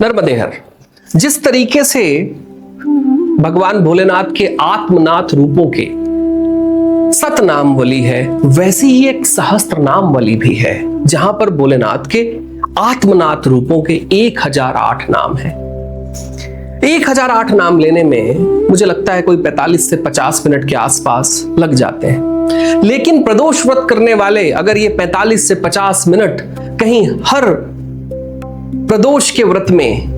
नर्मदे हर। जिस तरीके से भगवान भोलेनाथ के आत्मनाथ रूपों के सतनामवली है, वैसी ही एक सहस्त्रनामवली भी है, जहां पर भोलेनाथ के आत्मनाथ रूपों के 1008 नाम है। 1008 नाम लेने में मुझे लगता है कोई 45 से 50 मिनट के आसपास लग जाते हैं, लेकिन प्रदोष व्रत करने वाले अगर ये 45 से 50 मिनट कहीं हर प्रदोष के व्रत में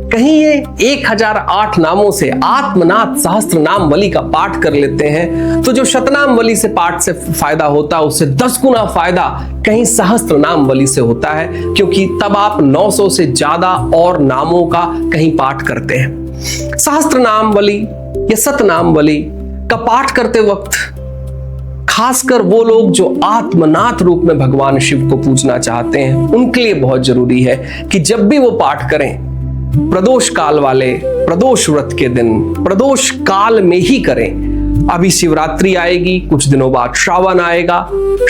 कहीं ये 1008 नामों से आत्मनाथ सहस्त्र नाम वली का पाठ कर लेते हैं, तो जो शतनाम वली से पाठ से फायदा होता है उससे 10 गुना फायदा कहीं सहस्त्र नाम वली से होता है, क्योंकि तब आप 900 से ज्यादा और नामों का कहीं पाठ करते हैं। सहस्त्र नाम वली या सतनाम वली का पाठ करते वक्त खासकर वो लोग जो आत्मनाथ रूप में भगवान शिव को पूजना चाहते हैं, उनके लिए बहुत जरूरी है कि जब भी वो पाठ करें प्रदोष काल वाले प्रदोष व्रत के दिन प्रदोष काल में ही करें। अभी शिवरात्रि आएगी, कुछ दिनों बाद श्रावण आएगा।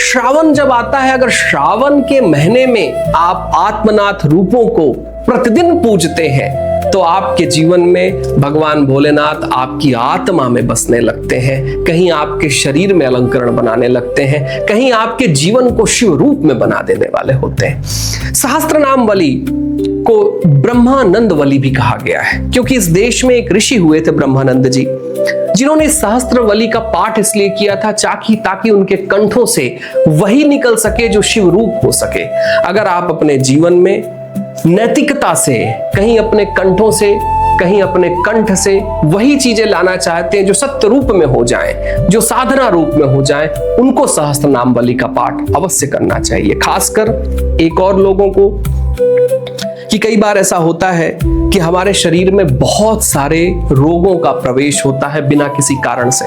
श्रावण जब आता है, अगर श्रावण के महीने में आप आत्मनाथ रूपों को प्रतिदिन पूजते हैं तो आपके जीवन में भगवान भोलेनाथ आपकी आत्मा में बसने लगते हैं, कहीं आपके शरीर में अलंकरण बनाने लगते हैं, कहीं आपके जीवन को शिव रूप में बना देने वाले होते हैं। सहस्त्र नाम वली को ब्रह्मानंद वली भी कहा गया है, क्योंकि इस देश में एक ऋषि हुए थे ब्रह्मानंद जी, जिन्होंने सहस्त्र वली का पाठ इसलिए किया था ताकि उनके कंठों से वही निकल सके जो शिव रूप हो सके। अगर आप अपने जीवन में नैतिकता से कहीं अपने कंठों से कहीं अपने कंठ से वही चीजें लाना चाहते हैं जो सत्य रूप में हो जाएं, जो साधना रूप में हो जाएं, उनको सहस्त्र नाम वली का पाठ अवश्य करना चाहिए। खासकर एक और लोगों को कि कई बार ऐसा होता है कि हमारे शरीर में बहुत सारे रोगों का प्रवेश होता है बिना किसी कारण से।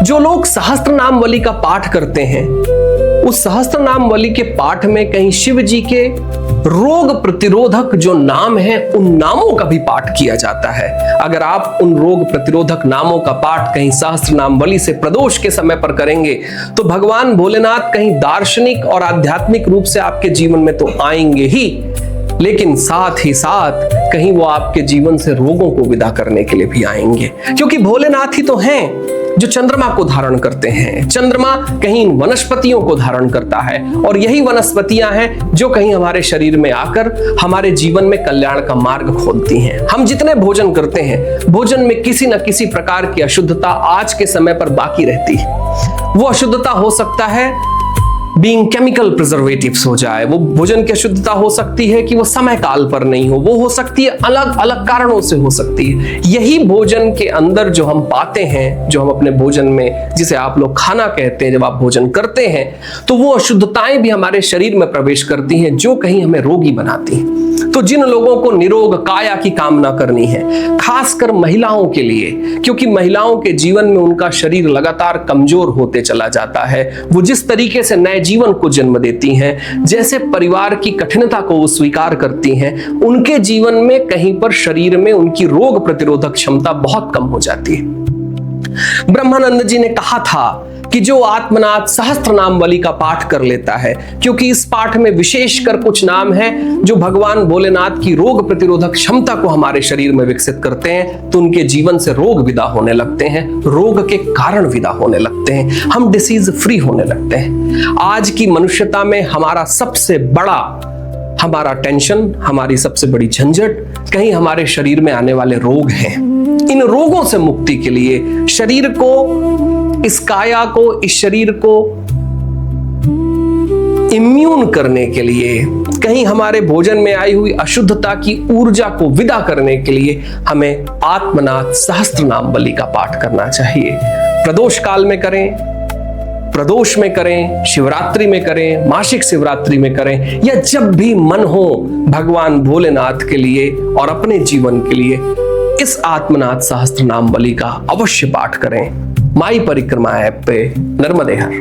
जो लोग सहस्त्र नाम वली का पाठ करते हैं, उस सहस्त्र नाम वली के पाठ में कहीं शिव जी के रोग प्रतिरोधक जो नाम है, उन नामों का भी पाठ किया जाता है। अगर आप उन रोग प्रतिरोधक नामों का पाठ कहीं सहस्त्र नाम वली से प्रदोष के समय पर करेंगे तो भगवान भोलेनाथ कहीं दार्शनिक और आध्यात्मिक रूप से आपके जीवन में तो आएंगे ही, लेकिन साथ ही साथ कहीं वो आपके जीवन से रोगों को विदा करने के लिए भी आएंगे, क्योंकि भोलेनाथ ही तो हैं जो चंद्रमा को धारण करते हैं। चंद्रमा कहीं वनस्पतियों को धारण करता है, और यही वनस्पतियां हैं जो कहीं हमारे शरीर में आकर हमारे जीवन में कल्याण का मार्ग खोलती हैं। हम जितने भोजन करते हैं, भोजन में किसी न किसी प्रकार की अशुद्धता आज के समय पर बाकी रहती है। वो अशुद्धता हो सकता है बीइंग केमिकल प्रिजर्वेटिव्स हो जाए, वो भोजन की अशुद्धता हो सकती है कि वो समय काल पर नहीं हो, वो हो सकती है अलग अलग कारणों से हो सकती है। यही भोजन के अंदर जो हम पाते हैं, जो हम अपने भोजन में, जिसे आप लोग खाना कहते हैं, जब आप भोजन करते हैं तो वो अशुद्धताएं भी हमारे शरीर में प्रवेश करती हैं जो कहीं हमें रोगी बनाती हैं। तो जिन लोगों को निरोग काया की कामना करनी है, खासकर महिलाओं के लिए, क्योंकि महिलाओं के जीवन में उनका शरीर लगातार कमजोर होते चला जाता है, वो जिस तरीके से नए जीवन को जन्म देती हैं, जैसे परिवार की कठिनता को वो स्वीकार करती हैं, उनके जीवन में कहीं पर शरीर में उनकी रोग प्रतिरोधक क्षमता बहुत कम हो जाती है। ब्रह्मानंद जी ने कहा था कि जो आत्मनाथ सहस्त्र नाम वली का पाठ कर लेता है, क्योंकि इस पाठ में विशेषकर कुछ नाम हैं जो भगवान भोलेनाथ की रोग प्रतिरोधक क्षमता को हमारे शरीर में विकसित करते हैं, तो उनके जीवन से रोग विदा होने लगते हैं, रोग के कारण विदा होने लगते हैं, हम डिसीज फ्री होने लगते हैं। आज की मनुष्यता में हमारा सबसे बड़ा हमारा टेंशन, हमारी सबसे बड़ी झंझट कहीं हमारे शरीर में आने वाले रोग हैं। इन रोगों से मुक्ति के लिए शरीर को, इस काया को, इस शरीर को इम्यून करने के लिए, कहीं हमारे भोजन में आई हुई अशुद्धता की ऊर्जा को विदा करने के लिए हमें आत्मनाथ सहस्त्र नाम वली का पाठ करना चाहिए। प्रदोष काल में करें, प्रदोष में करें, शिवरात्रि में करें, मासिक शिवरात्रि में करें, या जब भी मन हो भगवान भोलेनाथ के लिए और अपने जीवन के लिए इस आत्मनाथ सहस्त्र नाम वली का अवश्य पाठ करें। माई परिक्रमा ऐप पे नर्मदे हर।